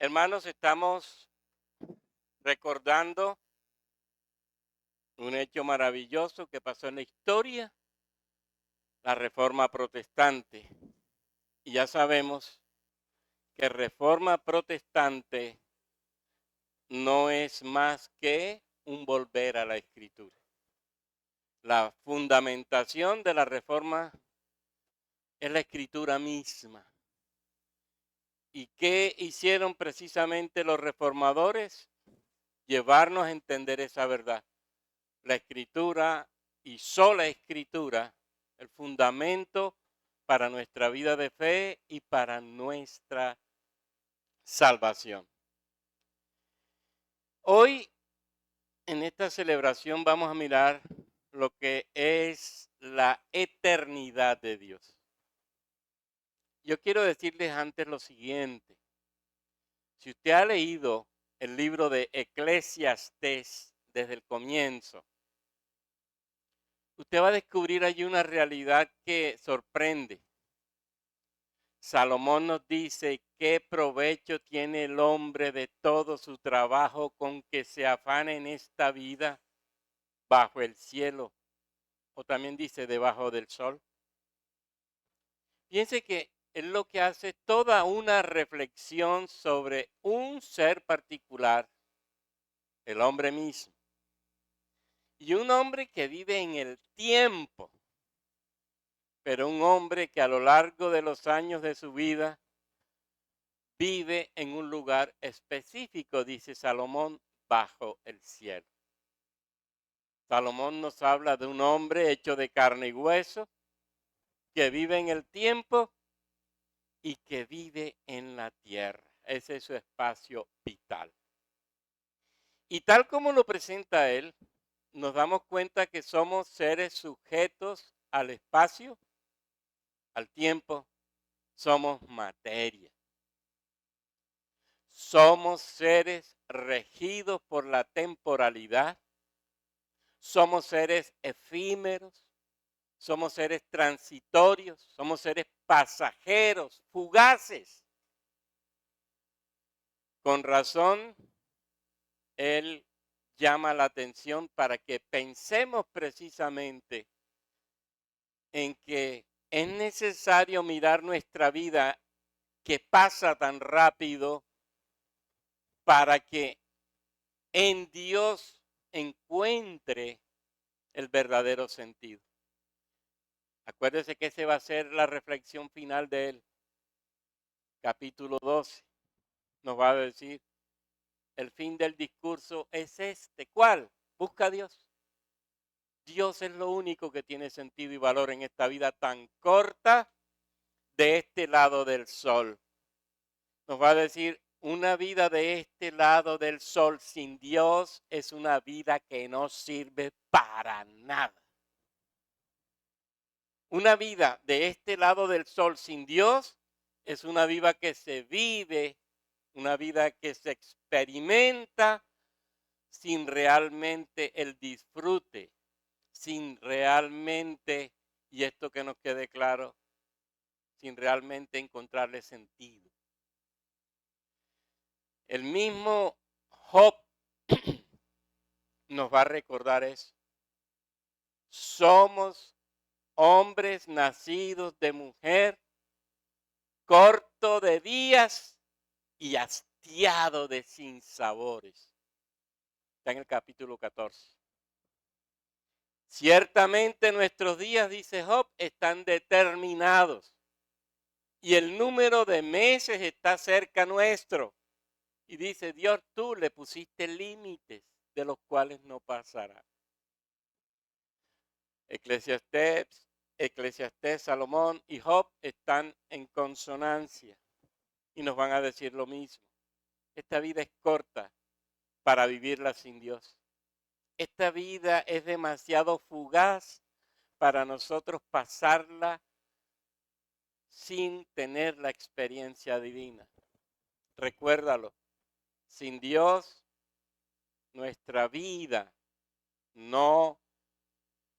Hermanos, estamos recordando un hecho maravilloso que pasó en la historia, la Reforma Protestante. Y ya sabemos que Reforma Protestante no es más que un volver a la Escritura. La fundamentación de la Reforma es la Escritura misma. ¿Y qué hicieron precisamente los reformadores? Llevarnos a entender esa verdad. La Escritura y sola Escritura, el fundamento para nuestra vida de fe y para nuestra salvación. Hoy en esta celebración vamos a mirar lo que es la eternidad de Dios. Yo quiero decirles antes lo siguiente. Si usted ha leído el libro de Eclesiastés desde el comienzo, usted va a descubrir allí una realidad que sorprende. Salomón nos dice, ¿qué provecho tiene el hombre de todo su trabajo con que se afana en esta vida bajo el cielo? O también dice, debajo del sol. Piense que es lo que hace toda una reflexión sobre un ser particular, el hombre mismo. Y un hombre que vive en el tiempo, pero un hombre que a lo largo de los años de su vida vive en un lugar específico, dice Salomón, bajo el cielo. Salomón nos habla de un hombre hecho de carne y hueso, que vive en el tiempo y que vive en la tierra. Ese es su espacio vital. Y tal como lo presenta él, nos damos cuenta que somos seres sujetos al espacio, al tiempo, somos materia. Somos seres regidos por la temporalidad, somos seres efímeros, somos seres transitorios, somos seres pasajeros, fugaces. Con razón, él llama la atención para que pensemos precisamente en que es necesario mirar nuestra vida que pasa tan rápido para que en Dios encuentre el verdadero sentido. Acuérdese que esa va a ser la reflexión final de él. Capítulo 12 nos va a decir, el fin del discurso es este. ¿Cuál? Busca a Dios. Dios es lo único que tiene sentido y valor en esta vida tan corta de este lado del sol. Nos va a decir, una vida de este lado del sol sin Dios es una vida que no sirve para nada. Una vida de este lado del sol sin Dios es una vida que se vive, una vida que se experimenta sin realmente el disfrute, sin realmente, y esto que nos quede claro, sin realmente encontrarle sentido. El mismo Job nos va a recordar eso. Somos hombres nacidos de mujer, corto de días y hastiado de sinsabores. Está en el capítulo 14. Ciertamente nuestros días, dice Job, están determinados y el número de meses está cerca nuestro. Y dice, Dios, tú le pusiste límites de los cuales no pasará. Eclesiastés, Salomón y Job están en consonancia y nos van a decir lo mismo. Esta vida es corta para vivirla sin Dios. Esta vida es demasiado fugaz para nosotros pasarla sin tener la experiencia divina. Recuérdalo, sin Dios nuestra vida no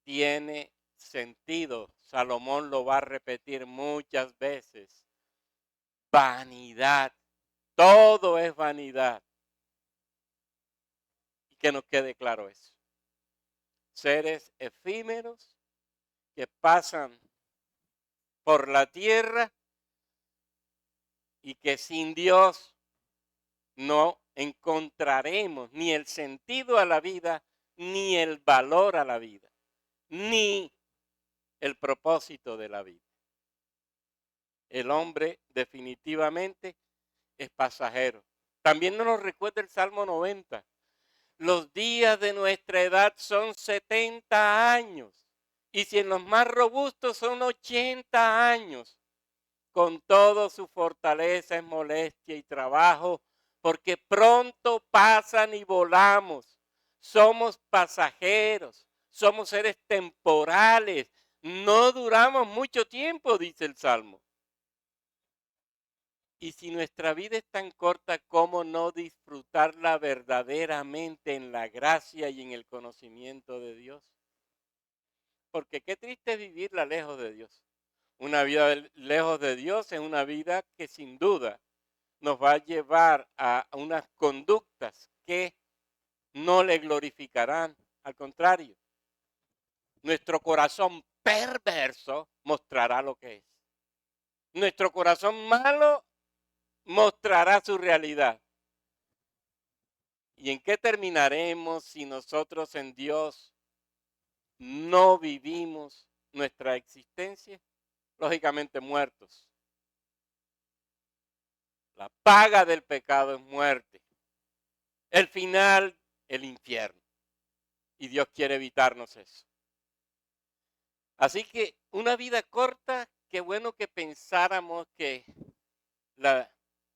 tiene sentido. Salomón lo va a repetir muchas veces. Vanidad. todo es vanidad. Y que nos quede claro eso. Seres efímeros que pasan por la tierra y que sin Dios no encontraremos ni el sentido a la vida, ni el valor a la vida, ni el propósito de la vida. El hombre definitivamente es pasajero. También nos recuerda el Salmo 90. Los días de nuestra edad son 70 años. Y si en los más robustos son 80 años, con todo su fortaleza es molestia y trabajo, porque pronto pasan y volamos. Somos pasajeros, somos seres temporales, no duramos mucho tiempo, dice el Salmo. Y si nuestra vida es tan corta, ¿cómo no disfrutarla verdaderamente en la gracia y en el conocimiento de Dios? Porque qué triste es vivirla lejos de Dios. Una vida lejos de Dios es una vida que sin duda nos va a llevar a unas conductas que no le glorificarán. Al contrario, nuestro corazón perverso mostrará lo que es. Nuestro corazón malo mostrará su realidad. ¿Y en qué terminaremos si nosotros en Dios no vivimos nuestra existencia? Lógicamente muertos. La paga del pecado es muerte. El final, el infierno. Y Dios quiere evitarnos eso. Así que una vida corta, qué bueno que pensáramos que la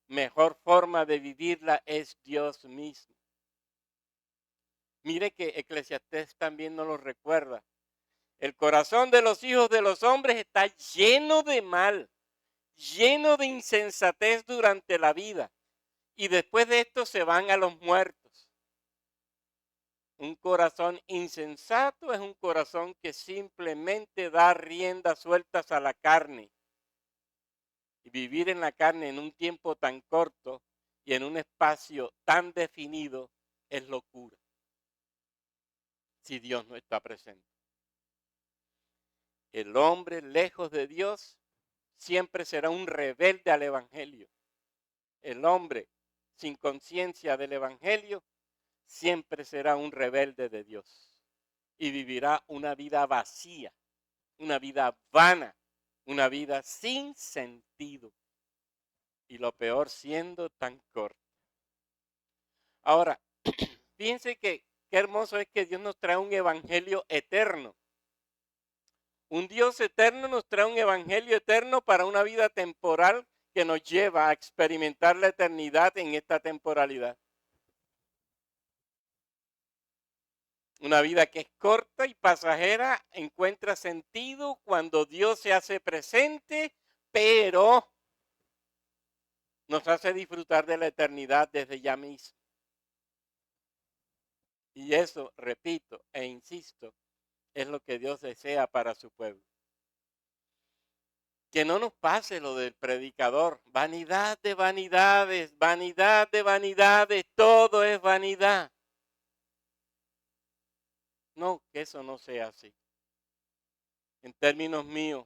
mejor forma de vivirla es Dios mismo. Mire que Eclesiastés también nos lo recuerda. El corazón de los hijos de los hombres está lleno de mal, lleno de insensatez durante la vida. Y después de esto se van a los muertos. Un corazón insensato es un corazón que simplemente da riendas sueltas a la carne. Y vivir en la carne en un tiempo tan corto y en un espacio tan definido es locura. Si Dios no está presente. El hombre lejos de Dios siempre será un rebelde al Evangelio. El hombre sin conciencia del Evangelio siempre será un rebelde de Dios y vivirá una vida vacía, una vida vana, una vida sin sentido y lo peor siendo tan corta. Ahora, fíjense que qué hermoso es que Dios nos trae un evangelio eterno. Un Dios eterno nos trae un evangelio eterno para una vida temporal que nos lleva a experimentar la eternidad en esta temporalidad. Una vida que es corta y pasajera encuentra sentido cuando Dios se hace presente, pero nos hace disfrutar de la eternidad desde ya mismo. Y eso, repito e insisto, es lo que Dios desea para su pueblo. Que no nos pase lo del predicador. Vanidad de vanidades, vanidad de vanidades, todo es vanidad. No, que eso no sea así. En términos míos,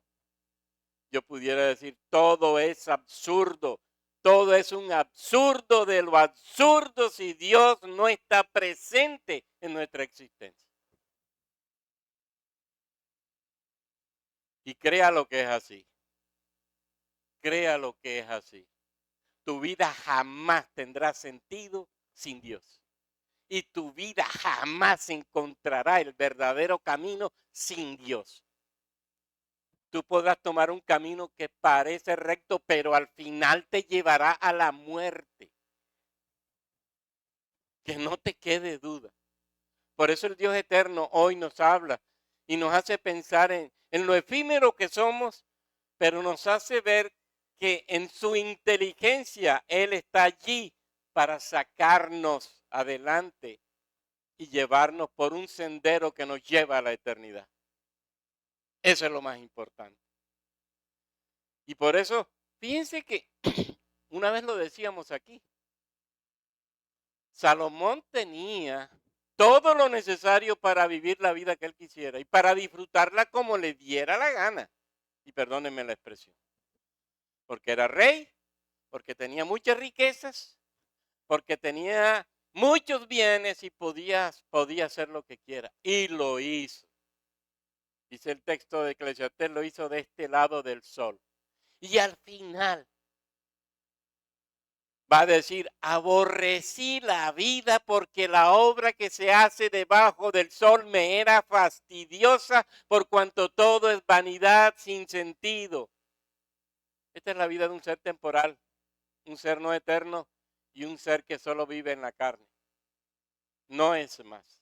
yo pudiera decir, todo es absurdo. Todo es un absurdo de lo absurdo si Dios no está presente en nuestra existencia. Y crea lo que es así. Crea lo que es así. Tu vida jamás tendrá sentido sin Dios. Y tu vida jamás encontrará el verdadero camino sin Dios. Tú podrás tomar un camino que parece recto, pero al final te llevará a la muerte. Que no te quede duda. Por eso el Dios eterno hoy nos habla y nos hace pensar en lo efímero que somos, pero nos hace ver que en su inteligencia Él está allí para sacarnos adelante y llevarnos por un sendero que nos lleva a la eternidad. Eso es lo más importante. Y por eso, fíjense que una vez lo decíamos aquí, Salomón tenía todo lo necesario para vivir la vida que él quisiera y para disfrutarla como le diera la gana. Y perdónenme la expresión. Porque era rey, porque tenía muchas riquezas, porque tenía muchos bienes y podía hacer lo que quiera. Y lo hizo. Dice el texto de Eclesiastés, lo hizo de este lado del sol. Y al final va a decir, aborrecí la vida porque la obra que se hace debajo del sol me era fastidiosa por cuanto todo es vanidad sin sentido. Esta es la vida de un ser temporal, un ser no eterno y un ser que solo vive en la carne. No es más.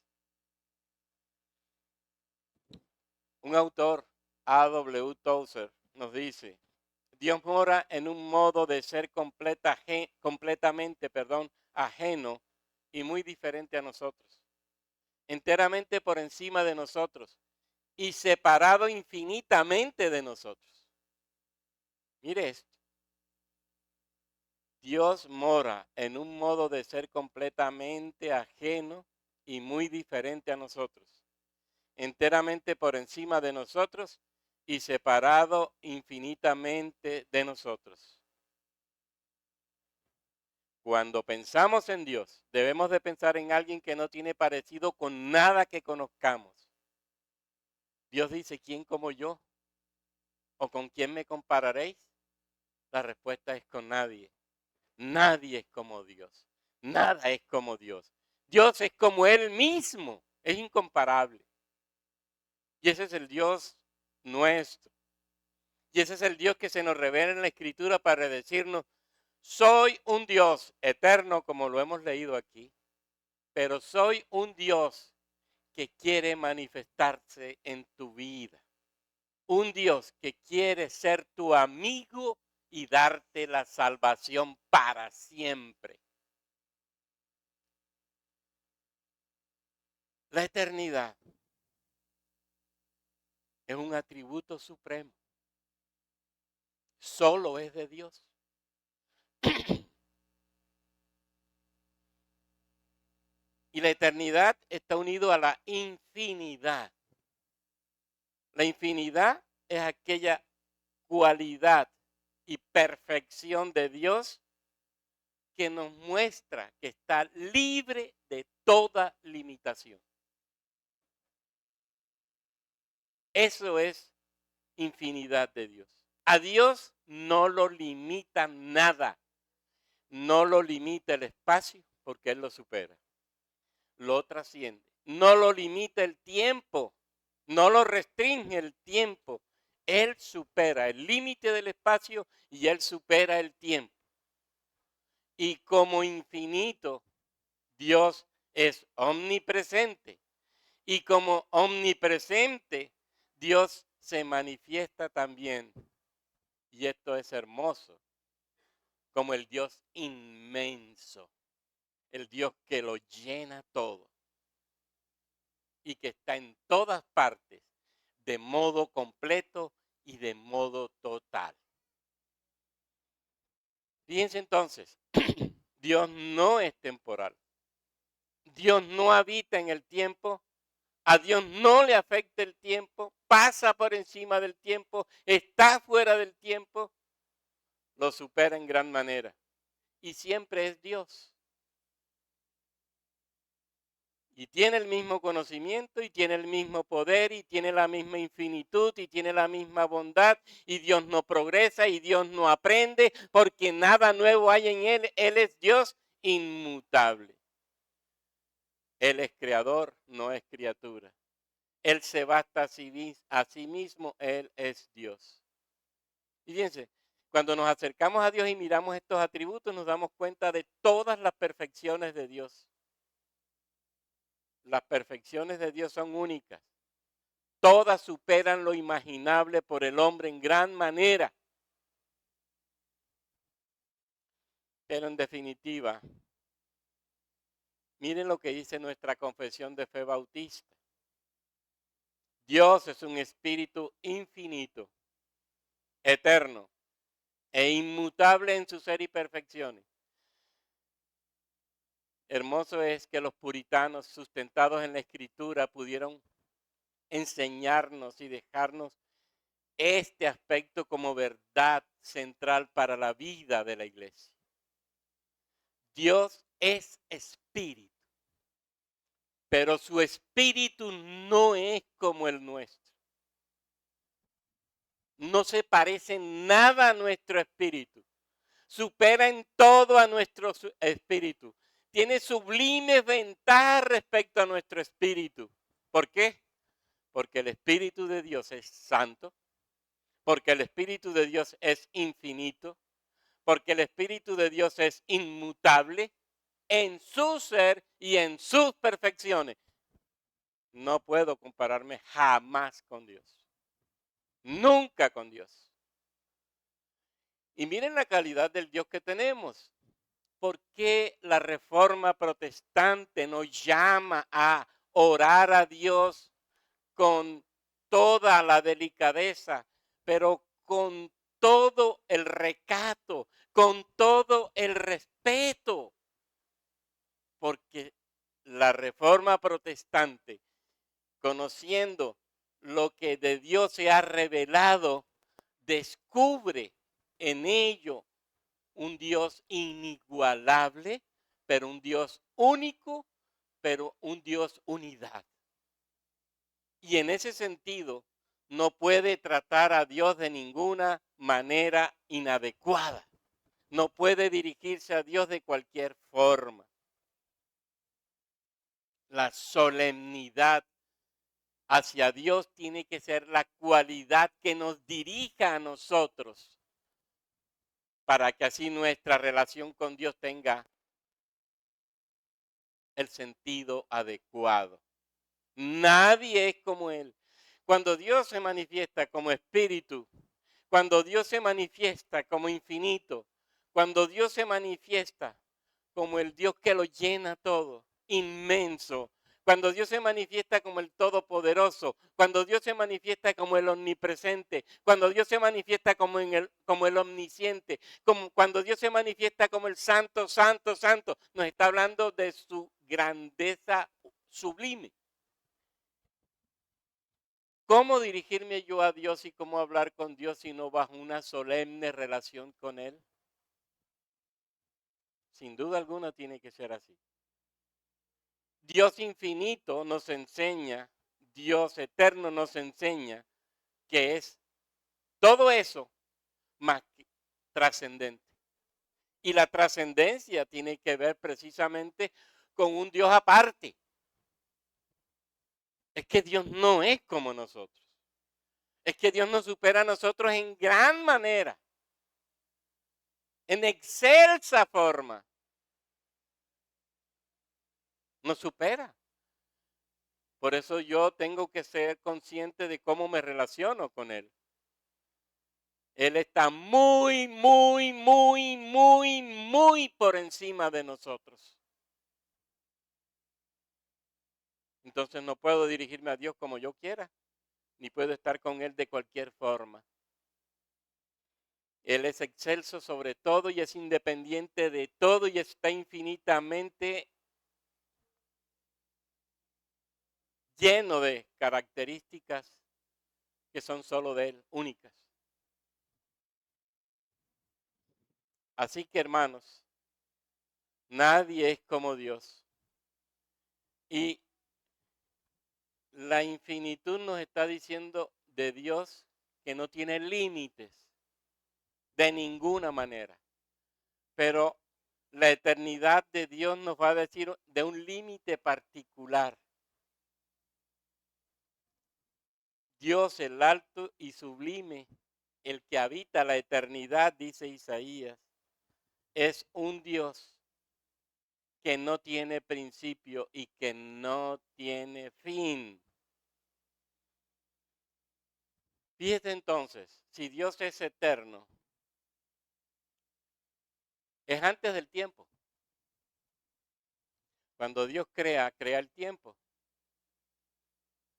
Un autor, A.W. Tozer, nos dice, Dios mora en un modo de ser completamente ajeno y muy diferente a nosotros, enteramente por encima de nosotros y separado infinitamente de nosotros. Mire esto, Dios mora en un modo de ser completamente ajeno y muy diferente a nosotros, enteramente por encima de nosotros y separado infinitamente de nosotros. Cuando pensamos en Dios, debemos de pensar en alguien que no tiene parecido con nada que conozcamos. Dios dice, ¿quién como yo? ¿O con quién me compararéis? La respuesta es con nadie. Nadie es como Dios. Nada es como Dios. Dios es como Él mismo. Es incomparable. Y ese es el Dios nuestro. Y ese es el Dios que se nos revela en la Escritura para decirnos, soy un Dios eterno, como lo hemos leído aquí, pero soy un Dios que quiere manifestarse en tu vida. Un Dios que quiere ser tu amigo y darte la salvación para siempre. La eternidad es un atributo supremo. Solo es de Dios. Y la eternidad está unido a la infinidad. La infinidad es aquella cualidad y perfección de Dios que nos muestra que está libre de toda limitación. Eso es infinidad de Dios. A Dios no lo limita nada. No lo limita el espacio porque Él lo supera. Lo trasciende. No lo limita el tiempo. No lo restringe el tiempo. Él supera el límite del espacio y Él supera el tiempo. Y como infinito, Dios es omnipresente. Y como omnipresente, Dios se manifiesta también. Y esto es hermoso, como el Dios inmenso, el Dios que lo llena todo y que está en todas partes de modo completo y de modo total. Fíjense entonces, Dios no es temporal. Dios no habita en el tiempo. A Dios no le afecta el tiempo. Pasa por encima del tiempo. Está fuera del tiempo. Lo supera en gran manera. Y siempre es Dios. Y tiene el mismo conocimiento y tiene el mismo poder y tiene la misma infinitud y tiene la misma bondad y Dios no progresa y Dios no aprende porque nada nuevo hay en Él. Él es Dios inmutable. Él es creador, no es criatura. Él se basta a sí mismo, Él es Dios. Y fíjense, cuando nos acercamos a Dios y miramos estos atributos nos damos cuenta de todas las perfecciones de Dios. Las perfecciones de Dios son únicas. Todas superan lo imaginable por el hombre en gran manera. Pero en definitiva, miren lo que dice nuestra confesión de fe bautista. Dios es un espíritu infinito, eterno e inmutable en su ser y perfecciones. hermoso es que los puritanos, sustentados en la Escritura, pudieron enseñarnos y dejarnos este aspecto como verdad central para la vida de la iglesia. Dios es espíritu, pero su espíritu no es como el nuestro. No se parece en nada a nuestro espíritu. Supera en todo a nuestro espíritu. Tiene sublimes ventajas respecto a nuestro espíritu. ¿Por qué? Porque el Espíritu de Dios es santo, porque el Espíritu de Dios es infinito, porque el Espíritu de Dios es inmutable en su ser y en sus perfecciones. No puedo compararme jamás con Dios. Nunca con Dios. Y miren la calidad del Dios que tenemos. ¿Por qué la Reforma Protestante nos llama a orar a Dios con toda la delicadeza, pero con todo el recato, con todo el respeto? Porque la Reforma Protestante, conociendo lo que de Dios se ha revelado, descubre en ello un Dios inigualable, pero un Dios único, pero un Dios unidad. Y en ese sentido, no puede tratar a Dios de ninguna manera inadecuada. No puede dirigirse a Dios de cualquier forma. La solemnidad hacia Dios tiene que ser la cualidad que nos dirija a nosotros, para que así nuestra relación con Dios tenga el sentido adecuado. Nadie es como Él. Cuando Dios se manifiesta como espíritu, cuando Dios se manifiesta como infinito, cuando Dios se manifiesta como el Dios que lo llena todo, inmenso, cuando Dios se manifiesta como el todopoderoso, cuando Dios se manifiesta como el omnipresente, cuando Dios se manifiesta como el omnisciente, como cuando Dios se manifiesta como el santo, santo, santo, nos está hablando de su grandeza sublime. ¿Cómo dirigirme yo a Dios y cómo hablar con Dios si no bajo una solemne relación con Él? Sin duda alguna tiene que ser así. Dios infinito nos enseña, Dios eterno nos enseña que es todo eso más que trascendente. Y la trascendencia tiene que ver precisamente con un Dios aparte. Es que Dios no es como nosotros. Es que Dios nos supera a nosotros en gran manera, en excelsa forma. Nos supera. Por eso yo tengo que ser consciente de cómo me relaciono con Él. Él está muy, muy, muy, muy, muy por encima de nosotros. Entonces no puedo dirigirme a Dios como yo quiera, ni puedo estar con Él de cualquier forma. Él es excelso sobre todo y es independiente de todo y está infinitamente lleno de características que son solo de Él, únicas. Así que hermanos, nadie es como Dios. Y la infinitud nos está diciendo de Dios que no tiene límites de ninguna manera. Pero la eternidad de Dios nos va a decir de un límite particular. Dios el alto y sublime, el que habita la eternidad, dice Isaías, es un Dios que no tiene principio y que no tiene fin. Fíjate entonces, si Dios es eterno, es antes del tiempo. Cuando Dios crea, crea el tiempo.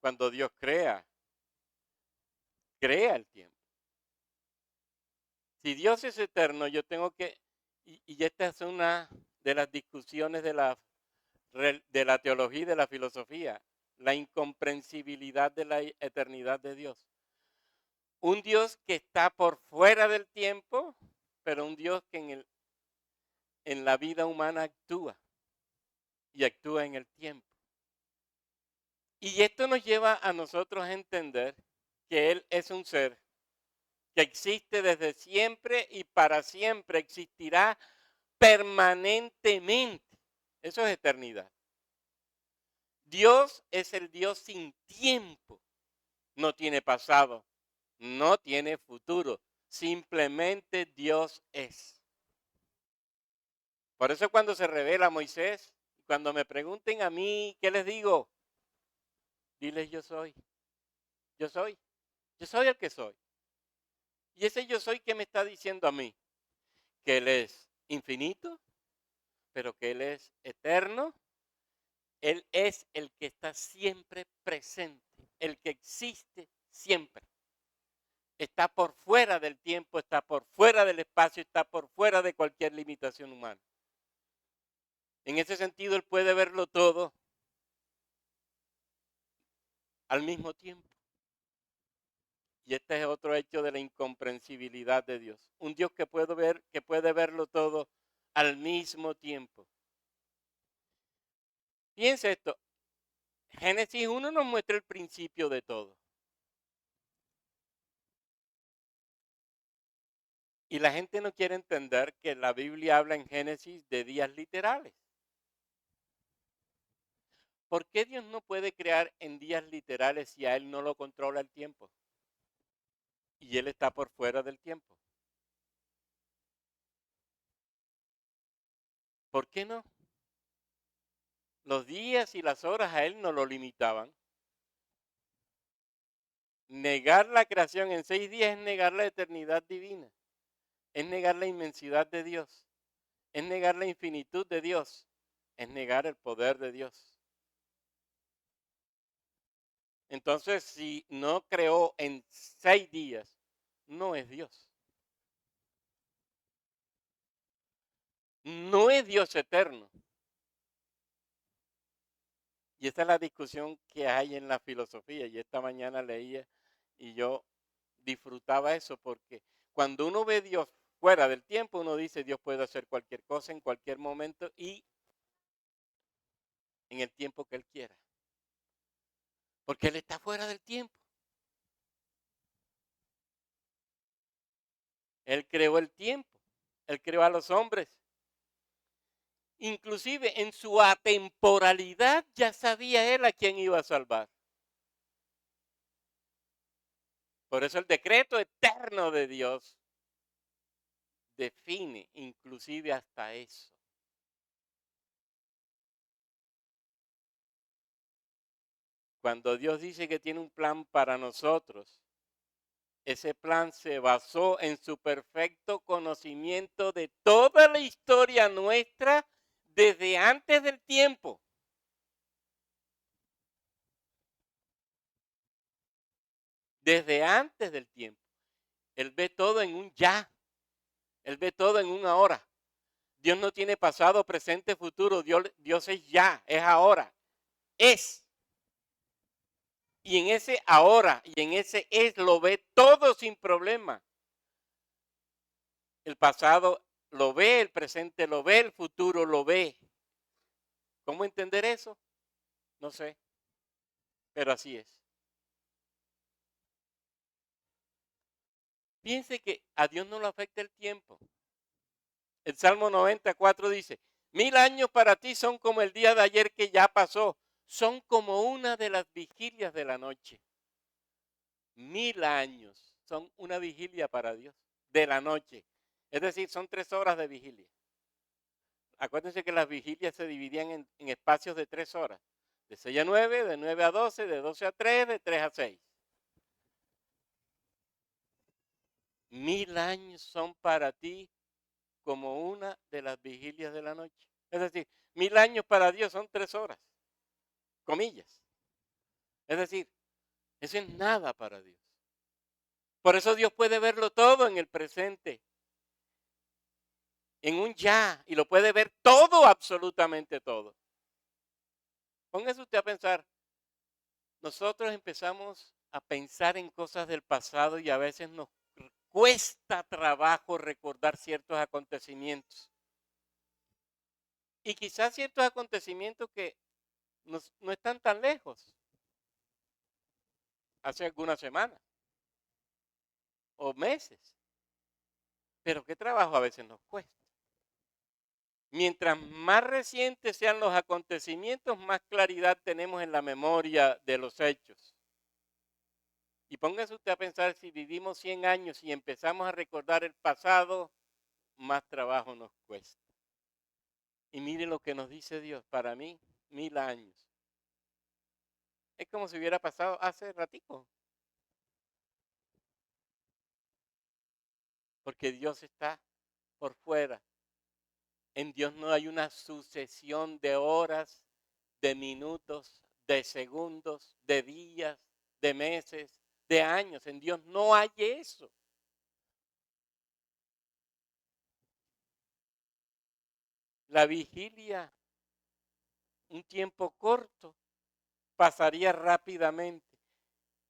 Cuando Dios crea, crea el tiempo. Si Dios es eterno, yo tengo que, y esta es una de las discusiones de la de la teología y de la filosofía, la incomprensibilidad de la eternidad de Dios. Un Dios que está por fuera del tiempo, pero un Dios que en la vida humana actúa y actúa en el tiempo. Y esto nos lleva a nosotros a entender que Él es un ser que existe desde siempre y para siempre, existirá permanentemente. Eso es eternidad. Dios es el Dios sin tiempo. No tiene pasado, no tiene futuro. Simplemente Dios es. Por eso cuando se revela a Moisés, cuando me pregunten a mí, ¿qué les digo? Diles yo soy. Yo soy. Yo soy el que soy. Y ese yo soy que me está diciendo a mí que Él es infinito, pero que Él es eterno. Él es el que está siempre presente, el que existe siempre. Está por fuera del tiempo, está por fuera del espacio, está por fuera de cualquier limitación humana. En ese sentido, Él puede verlo todo al mismo tiempo. Y este es otro hecho de la incomprensibilidad de Dios. Un Dios que puede verlo todo al mismo tiempo. Piensa esto, Génesis 1 nos muestra el principio de todo. Y la gente no quiere entender que la Biblia habla en Génesis de días literales. ¿Por qué Dios no puede crear en días literales si a Él no lo controla el tiempo? Y Él está por fuera del tiempo. ¿Por qué no? Los días y las horas a Él no lo limitaban. Negar la creación en 6 días es negar la eternidad divina. Es negar la inmensidad de Dios. Es negar la infinitud de Dios. Es negar el poder de Dios. Entonces, si no creó en 6 días, no es Dios. No es Dios eterno. Y esa es la discusión que hay en la filosofía. Y esta mañana leía y yo disfrutaba eso porque cuando uno ve a Dios fuera del tiempo, uno dice Dios puede hacer cualquier cosa en cualquier momento y en el tiempo que Él quiera. Porque Él está fuera del tiempo. Él creó el tiempo. Él creó a los hombres. Inclusive en su atemporalidad ya sabía Él a quién iba a salvar. Por eso el decreto eterno de Dios define inclusive hasta eso. Cuando Dios dice que tiene un plan para nosotros, ese plan se basó en su perfecto conocimiento de toda la historia nuestra desde antes del tiempo. Desde antes del tiempo. Él ve todo en un ya. Él ve todo en un ahora. Dios no tiene pasado, presente, futuro. Dios es ya, es ahora. Es. Y en ese ahora y en ese es lo ve todo sin problema. El pasado lo ve, el presente lo ve, el futuro lo ve. ¿Cómo entender eso? No sé, pero así es. Piense que a Dios no le afecta el tiempo. El Salmo 94 dice, 1000 años para ti son como el día de ayer que ya pasó, son como una de las vigilias de la noche. 1000 años son una vigilia para Dios, de la noche. Es decir, son 3 horas de vigilia. Acuérdense que las vigilias se dividían en espacios de 3 horas. De 6 a 9, de 9 a 12, de 12 a 3, de 3 a 6. 1000 años son para ti como una de las vigilias de la noche. Es decir, 1000 años para Dios son 3 horas, comillas. Es decir, eso es nada para Dios. Por eso Dios puede verlo todo en el presente, en un ya, y lo puede ver todo, absolutamente todo. Póngase usted a pensar, nosotros empezamos a pensar en cosas del pasado y a veces nos cuesta trabajo recordar ciertos acontecimientos. Y quizás ciertos acontecimientos que no están tan lejos, hace algunas semanas o meses. Pero qué trabajo a veces nos cuesta. Mientras más recientes sean los acontecimientos, más claridad tenemos en la memoria de los hechos. Y póngase usted a pensar, si vivimos 100 años y empezamos a recordar el pasado, más trabajo nos cuesta. Y mire lo que nos dice Dios, para mí, 1000 años. Es como si hubiera pasado hace ratico. Porque Dios está por fuera. En Dios no hay una sucesión de horas, de minutos, de segundos, de días, de meses, de años. En Dios no hay eso. La vigilia, un tiempo corto, pasaría rápidamente.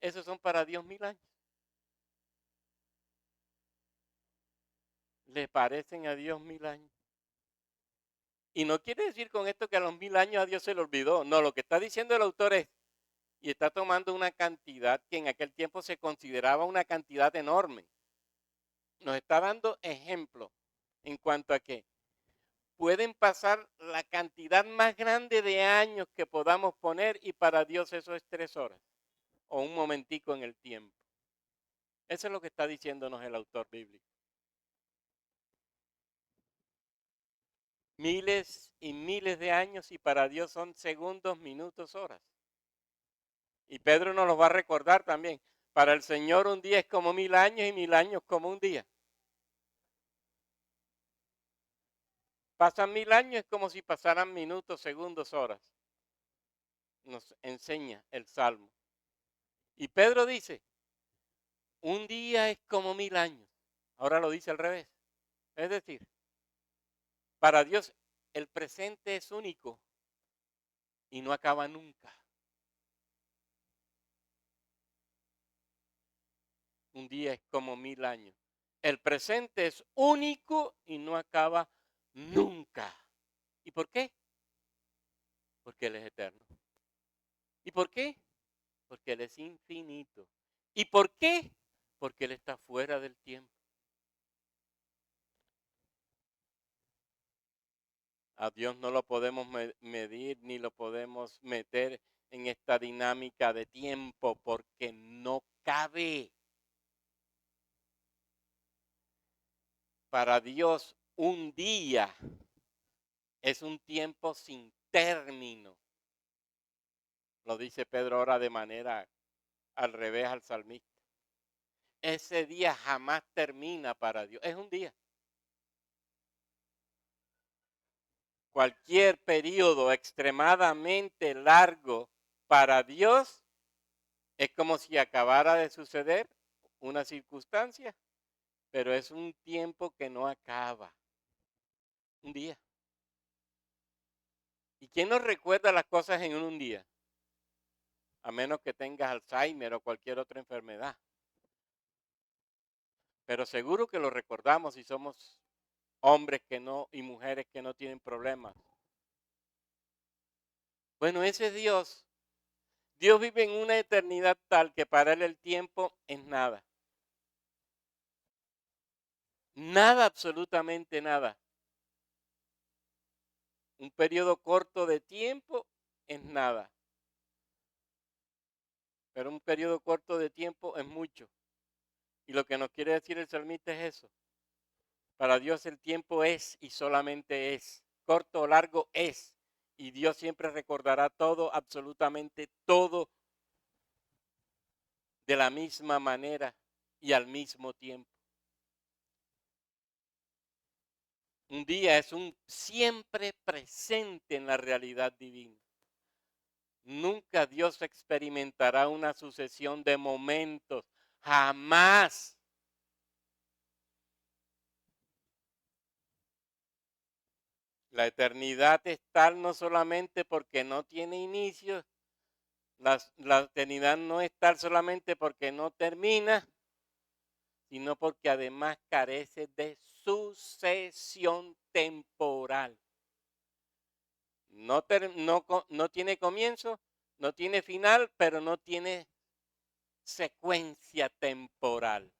Esos son para Dios 1000 años. ¿Le parecen a Dios 1000 años? Y no quiere decir con esto que a los 1000 años a Dios se le olvidó. No, lo que está diciendo el autor es, y está tomando una cantidad que en aquel tiempo se consideraba una cantidad enorme. Nos está dando ejemplo en cuanto a que pueden pasar la cantidad más grande de años que podamos poner y para Dios eso es 3 horas o un momentico en el tiempo. Eso es lo que está diciéndonos el autor bíblico. Miles y miles de años y para Dios son segundos, minutos, horas. Y Pedro nos lo va a recordar también. Para el Señor un día es como 1000 años y 1000 años como un día. Pasan 1000 años es como si pasaran minutos, segundos, horas. Nos enseña el Salmo. Y Pedro dice, un día es como 1000 años. Ahora lo dice al revés. Es decir, para Dios el presente es único y no acaba nunca. Un día es como 1000 años. El presente es único y no acaba nunca. ¿Y por qué? Porque Él es eterno. ¿Y por qué? Porque Él es infinito. ¿Y por qué? Porque Él está fuera del tiempo. A Dios no lo podemos medir ni lo podemos meter en esta dinámica de tiempo porque no cabe. Para Dios un día es un tiempo sin término. Lo dice Pedro ahora de manera al revés al salmista. Ese día jamás termina para Dios. Es un día. Cualquier periodo extremadamente largo para Dios es como si acabara de suceder una circunstancia, pero es un tiempo que no acaba. Un día. ¿Y quién nos recuerda las cosas en un día? A menos que tengas Alzheimer o cualquier otra enfermedad. Pero seguro que lo recordamos si somos hombres que no y mujeres que no tienen problemas. Bueno, ese es Dios. Dios vive en una eternidad tal que para Él el tiempo es nada. Nada, absolutamente nada. Un periodo corto de tiempo es nada. Pero un periodo corto de tiempo es mucho. Y lo que nos quiere decir el salmista es eso. Para Dios el tiempo es y solamente es. Corto o largo es. Y Dios siempre recordará todo, absolutamente todo, de la misma manera y al mismo tiempo. Un día es un siempre presente en la realidad divina. Nunca Dios experimentará una sucesión de momentos. Jamás. La eternidad es tal no solamente porque no tiene inicio, la eternidad no es tal solamente porque no termina, sino porque además carece de sucesión temporal. No tiene comienzo, no tiene final, pero no tiene secuencia temporal.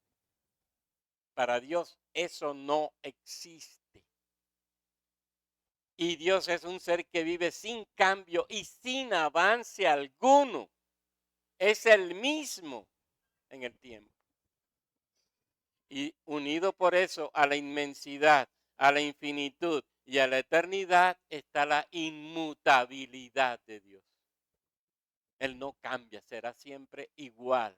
Para Dios eso no existe. Y Dios es un ser que vive sin cambio y sin avance alguno. Es el mismo en el tiempo. Y unido por eso a la inmensidad, a la infinitud y a la eternidad está la inmutabilidad de Dios. Él no cambia, será siempre igual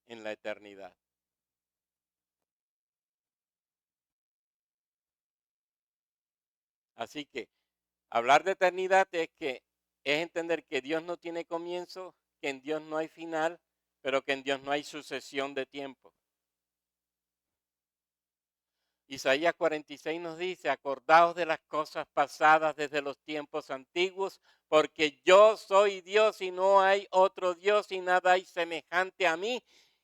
en la eternidad. Así que hablar de eternidad es entender que Dios no tiene comienzo, que en Dios no hay final, pero que en Dios no hay sucesión de tiempo. Isaías 46 nos dice, acordaos de las cosas pasadas desde los tiempos antiguos, porque yo soy Dios y no hay otro Dios y nada hay semejante a mí,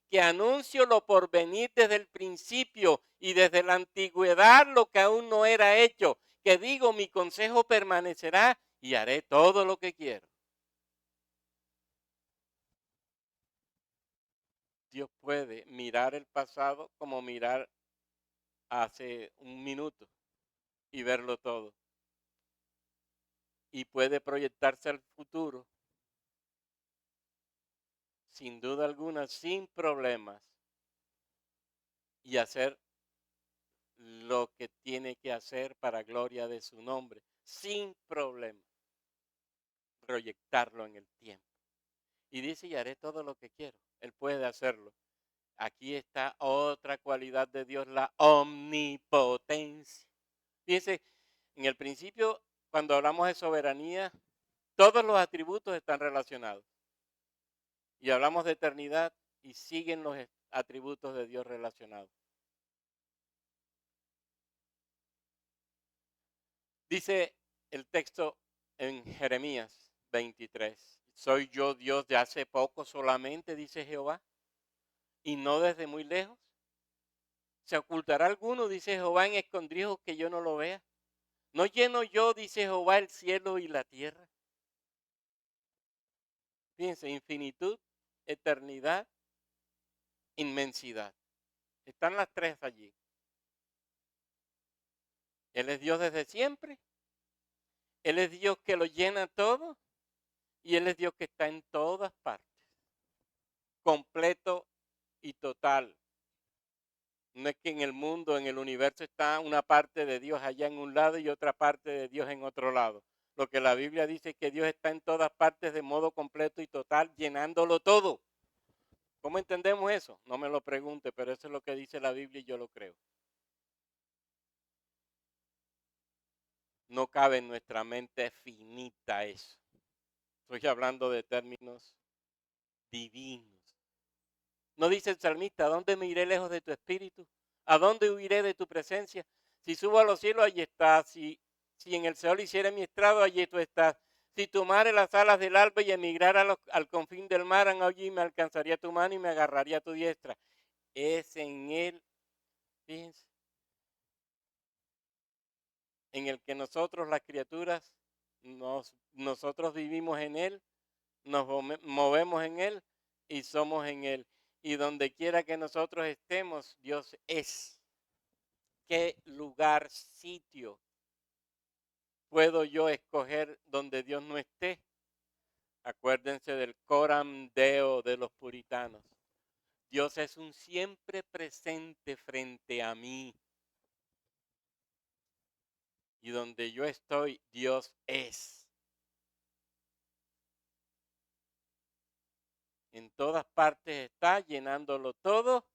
que anuncio lo por venir desde el principio y desde la antigüedad lo que aún no era hecho, que digo mi consejo permanecerá y haré todo lo que quiero. Dios puede mirar el pasado como mirar hace un minuto y verlo todo. Y puede proyectarse al futuro, sin duda alguna, sin problemas, y hacer lo que tiene que hacer para gloria de su nombre, sin problemas, proyectarlo en el tiempo. Y dice, y haré todo lo que quiero. Él puede hacerlo. Aquí está otra cualidad de Dios, la omnipotencia. Fíjense, en el principio, cuando hablamos de soberanía, todos los atributos están relacionados. Y hablamos de eternidad y siguen los atributos de Dios relacionados. Dice el texto en Jeremías 23, ¿soy yo Dios de hace poco solamente, dice Jehová, y no desde muy lejos? ¿Se ocultará alguno, dice Jehová, en escondrijos que yo no lo vea? ¿No lleno yo, dice Jehová, el cielo y la tierra? Fíjense, infinitud, eternidad, inmensidad. Están las tres allí. Él es Dios desde siempre. Él es Dios que lo llena todo. Y Él es Dios que está en todas partes. Completo y total. No es que en el mundo, en el universo está una parte de Dios allá en un lado y otra parte de Dios en otro lado. Lo que la Biblia dice es que Dios está en todas partes de modo completo y total, llenándolo todo. ¿Cómo entendemos eso? No me lo pregunte, pero eso es lo que dice la Biblia y yo lo creo. No cabe en nuestra mente finita eso. Estoy hablando de términos divinos. ¿No dice el salmista, a dónde me iré lejos de tu espíritu? ¿A dónde huiré de tu presencia? Si subo a los cielos, allí estás. Si en el Seol hiciera mi estrado, allí tú estás. Si tomare las alas del alba y emigrara al confín del mar, allí me alcanzaría tu mano y me agarraría tu diestra. Es en él, fíjense, en el que nosotros, las criaturas, nosotros vivimos en él, nos movemos en él y somos en él. Y donde quiera que nosotros estemos, Dios es. ¿Qué lugar, sitio puedo yo escoger donde Dios no esté? Acuérdense del coram deo de los puritanos. Dios es un siempre presente frente a mí. Y donde yo estoy, Dios es. En todas partes está llenándolo todo.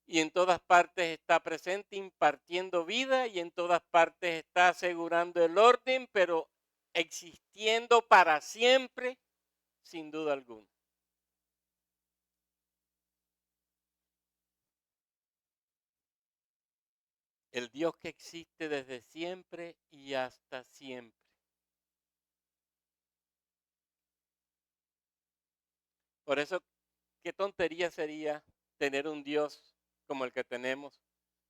Y en todas partes está presente impartiendo vida y en todas partes está asegurando el orden, pero existiendo para siempre, sin duda alguna. El Dios que existe desde siempre y hasta siempre. Por eso, qué tontería sería tener un Dios como el que tenemos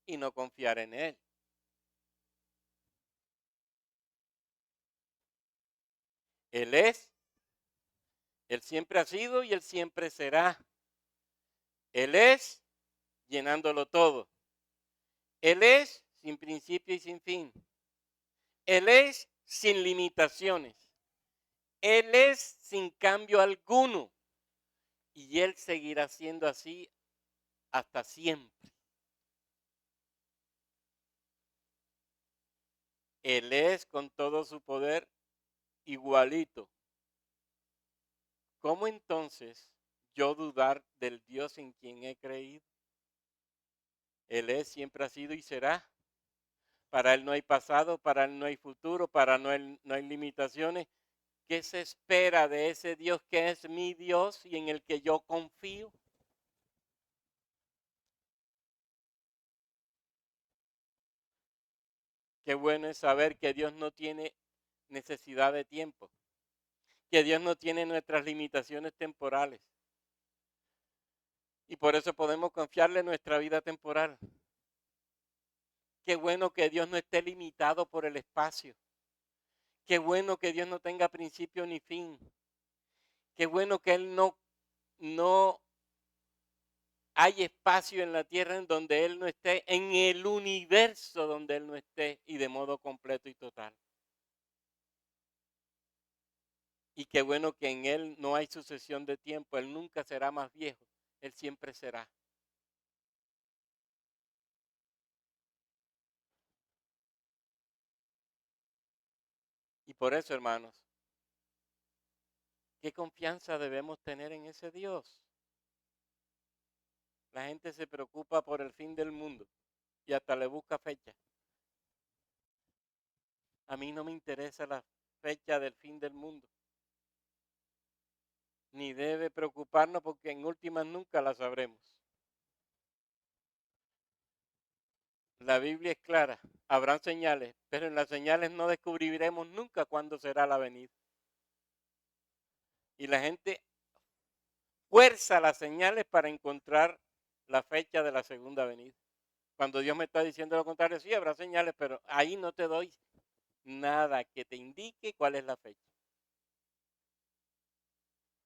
y no confiar en Él. Él es, Él siempre ha sido y Él siempre será. Él es llenándolo todo. Él es sin principio y sin fin. Él es sin limitaciones. Él es sin cambio alguno. Y Él seguirá siendo así hasta siempre. Él es con todo su poder igualito. ¿Cómo entonces yo dudar del Dios en quien he creído? Él es, siempre ha sido y será. Para Él no hay pasado, para Él no hay futuro, para Él no hay limitaciones. ¿Qué se espera de ese Dios que es mi Dios y en el que yo confío? Qué bueno es saber que Dios no tiene necesidad de tiempo, que Dios no tiene nuestras limitaciones temporales. Y por eso podemos confiarle nuestra vida temporal. Qué bueno que Dios no esté limitado por el espacio. Qué bueno que Dios no tenga principio ni fin. Qué bueno que Él no hay espacio en la tierra en donde Él no esté, en el universo donde Él no esté y de modo completo y total. Y qué bueno que en Él no hay sucesión de tiempo. Él nunca será más viejo. Él siempre será. Y por eso, hermanos, ¿qué confianza debemos tener en ese Dios? La gente se preocupa por el fin del mundo y hasta le busca fecha. A mí no me interesa la fecha del fin del mundo. Ni debe preocuparnos porque en últimas nunca la sabremos. La Biblia es clara, habrán señales, pero en las señales no descubriremos nunca cuándo será la venida. Y la gente fuerza las señales para encontrar la fecha de la segunda venida. Cuando Dios me está diciendo lo contrario, sí, habrá señales, pero ahí no te doy nada que te indique cuál es la fecha.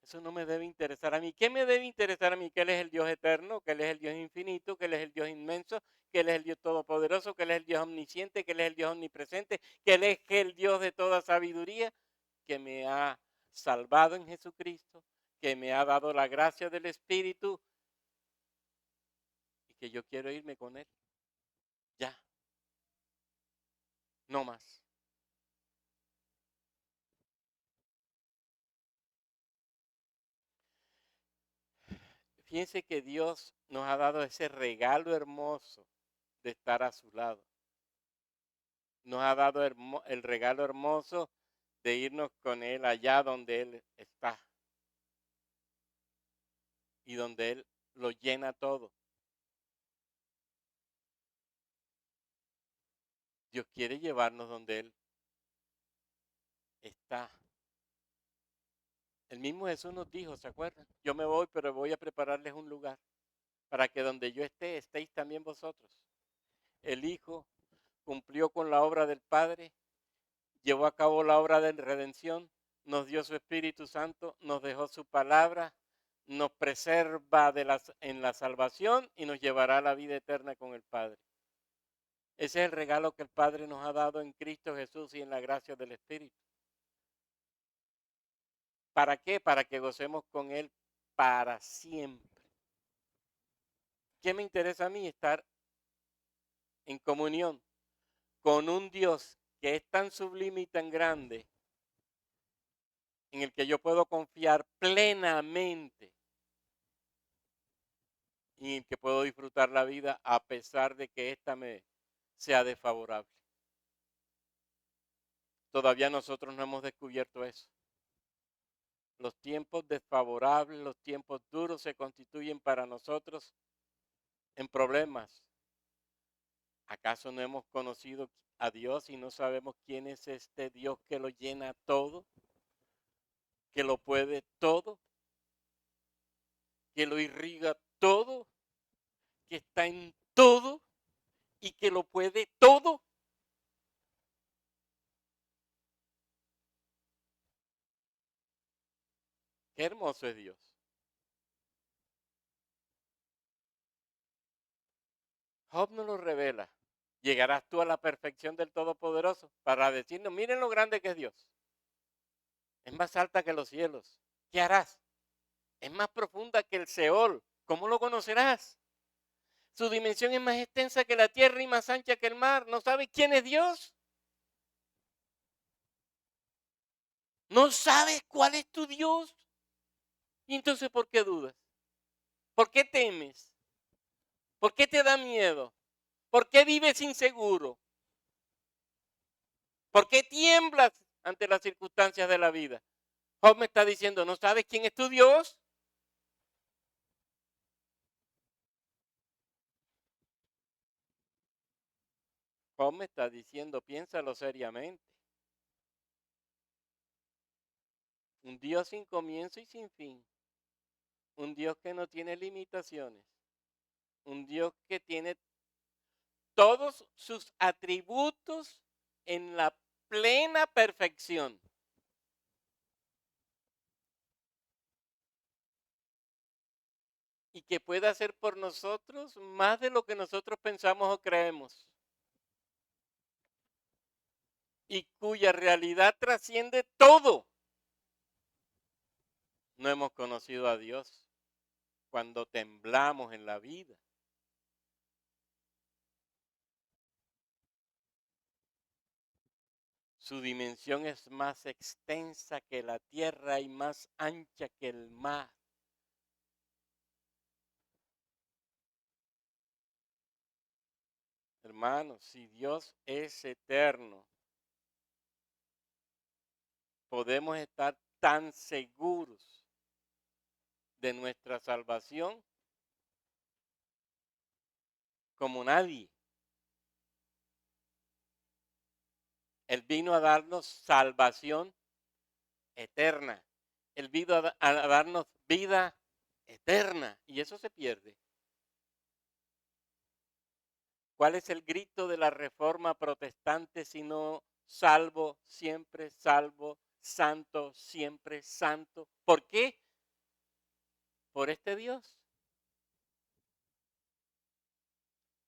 Eso no me debe interesar a mí. ¿Qué me debe interesar a mí? Que Él es el Dios eterno, que Él es el Dios infinito, que Él es el Dios inmenso, que Él es el Dios todopoderoso, que Él es el Dios omnisciente, que Él es el Dios omnipresente, que Él es el Dios de toda sabiduría, que me ha salvado en Jesucristo, que me ha dado la gracia del Espíritu y que yo quiero irme con Él. Ya, no más. Fíjense que Dios nos ha dado ese regalo hermoso de estar a su lado. Nos ha dado el regalo hermoso de irnos con Él allá donde Él está y donde Él lo llena todo. Dios quiere llevarnos donde Él está. El mismo Jesús nos dijo, ¿se acuerdan? Yo me voy, pero voy a prepararles un lugar para que donde yo esté, estéis también vosotros. El Hijo cumplió con la obra del Padre, llevó a cabo la obra de redención, nos dio su Espíritu Santo, nos dejó su palabra, nos preserva en la salvación y nos llevará a la vida eterna con el Padre. Ese es el regalo que el Padre nos ha dado en Cristo Jesús y en la gracia del Espíritu. ¿Para qué? Para que gocemos con Él para siempre. ¿Qué me interesa a mí? Estar en comunión con un Dios que es tan sublime y tan grande, en el que yo puedo confiar plenamente y en el que puedo disfrutar la vida a pesar de que ésta me sea desfavorable. Todavía nosotros no hemos descubierto eso. Los tiempos desfavorables, los tiempos duros se constituyen para nosotros en problemas, ¿Acaso no hemos conocido a Dios y no sabemos quién es este Dios que lo llena todo, que lo puede todo, que lo irriga todo, que está en todo y que lo puede todo? Qué hermoso es Dios. Job nos lo revela. Llegarás tú a la perfección del Todopoderoso para decirnos, miren lo grande que es Dios. Es más alta que los cielos. ¿Qué harás? Es más profunda que el Seol. ¿Cómo lo conocerás? Su dimensión es más extensa que la tierra y más ancha que el mar. ¿No sabes quién es Dios? ¿No sabes cuál es tu Dios? ¿Y entonces por qué dudas? ¿Por qué temes? ¿Por qué te da miedo? ¿Por qué vives inseguro? ¿Por qué tiemblas ante las circunstancias de la vida? Job me está diciendo, ¿no sabes quién es tu Dios? Job me está diciendo, piénsalo seriamente. Un Dios sin comienzo y sin fin. Un Dios que no tiene limitaciones. Un Dios que tiene todos sus atributos en la plena perfección. Y que puede hacer por nosotros más de lo que nosotros pensamos o creemos. Y cuya realidad trasciende todo. No hemos conocido a Dios cuando temblamos en la vida. Su dimensión es más extensa que la tierra y más ancha que el mar. Hermanos, si Dios es eterno, podemos estar tan seguros de nuestra salvación como nadie. Él vino a darnos salvación eterna. Él vino a darnos vida eterna y eso se pierde. ¿Cuál es el grito de la reforma protestante sino salvo, siempre salvo, santo, siempre santo? ¿Por qué? Por este Dios.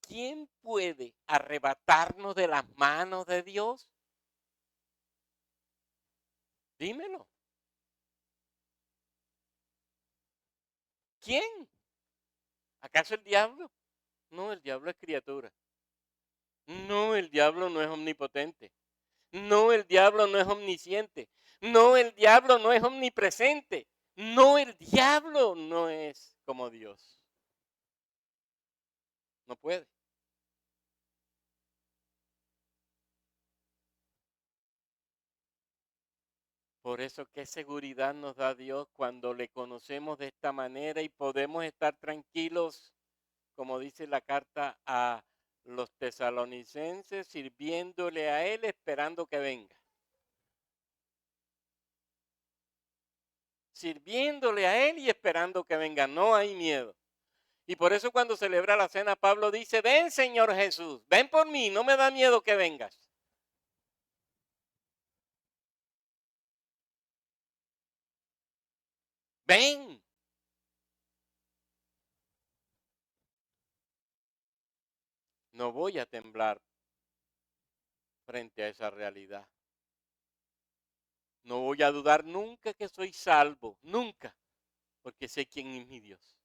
¿Quién puede arrebatarnos de las manos de Dios? Dímelo. ¿Quién? ¿Acaso el diablo? No, el diablo es criatura. No, el diablo no es omnipotente. No, el diablo no es omnisciente. No, el diablo no es omnipresente. No, el diablo no es como Dios. No puede. Por eso, ¿qué seguridad nos da Dios cuando le conocemos de esta manera y podemos estar tranquilos, como dice la carta a los tesalonicenses, sirviéndole a Él, esperando que venga? Sirviéndole a Él y esperando que venga. No hay miedo. Y por eso cuando celebra la cena, Pablo dice, ven Señor Jesús, ven por mí, no me da miedo que vengas. Ven. No voy a temblar frente a esa realidad. No voy a dudar nunca que soy salvo, nunca, porque sé quién es mi Dios.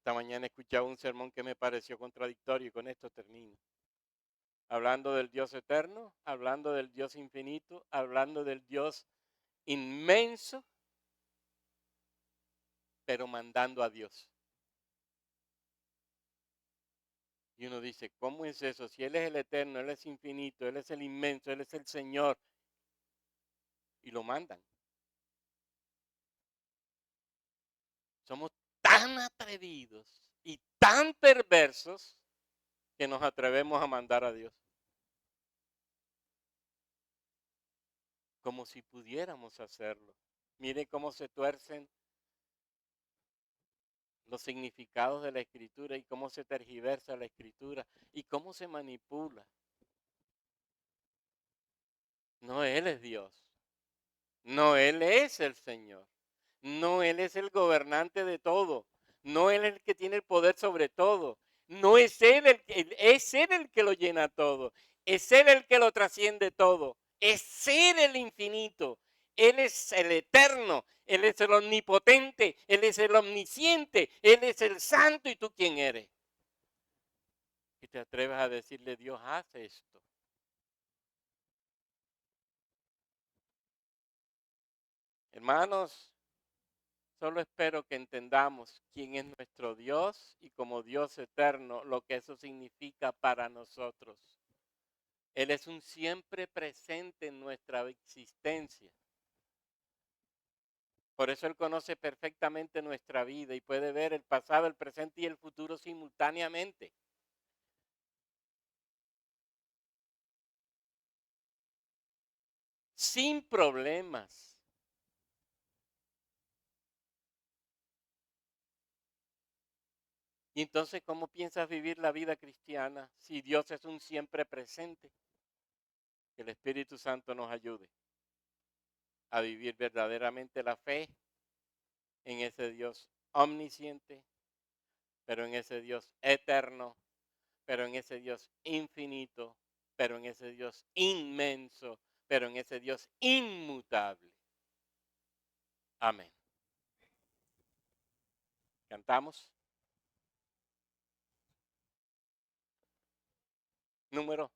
Esta mañana escuchaba un sermón que me pareció contradictorio y con esto termino. Hablando del Dios eterno, hablando del Dios infinito, hablando del Dios inmenso, pero mandando a Dios. Y uno dice, ¿cómo es eso? Si Él es el eterno, Él es infinito, Él es el inmenso, Él es el Señor. y lo mandan. Somos tan atrevidos y tan perversos que nos atrevemos a mandar a Dios. Como si pudiéramos hacerlo. Mire cómo se tuercen los significados de la Escritura y cómo se tergiversa la Escritura y cómo se manipula. No, Él es Dios. No, Él es el Señor. No, Él es el gobernante de todo. No, Él es el que tiene el poder sobre todo. No es Él es Él el que lo llena todo. Es Él el que lo trasciende todo. Es Él el infinito. Él es el eterno. Él es el omnipotente. Él es el omnisciente. Él es el santo. ¿Y tú quién eres? Y te atreves a decirle, Dios, haz esto. Hermanos, solo espero que entendamos quién es nuestro Dios y como Dios eterno, lo que eso significa para nosotros. Él es un siempre presente en nuestra existencia. Por eso Él conoce perfectamente nuestra vida y puede ver el pasado, el presente y el futuro simultáneamente. Sin problemas. Y entonces, ¿cómo piensas vivir la vida cristiana si Dios es un siempre presente? Que el Espíritu Santo nos ayude a vivir verdaderamente la fe en ese Dios omnisciente, pero en ese Dios eterno, pero en ese Dios infinito, pero en ese Dios inmenso, pero en ese Dios inmutable. Amén. ¿Cantamos? Número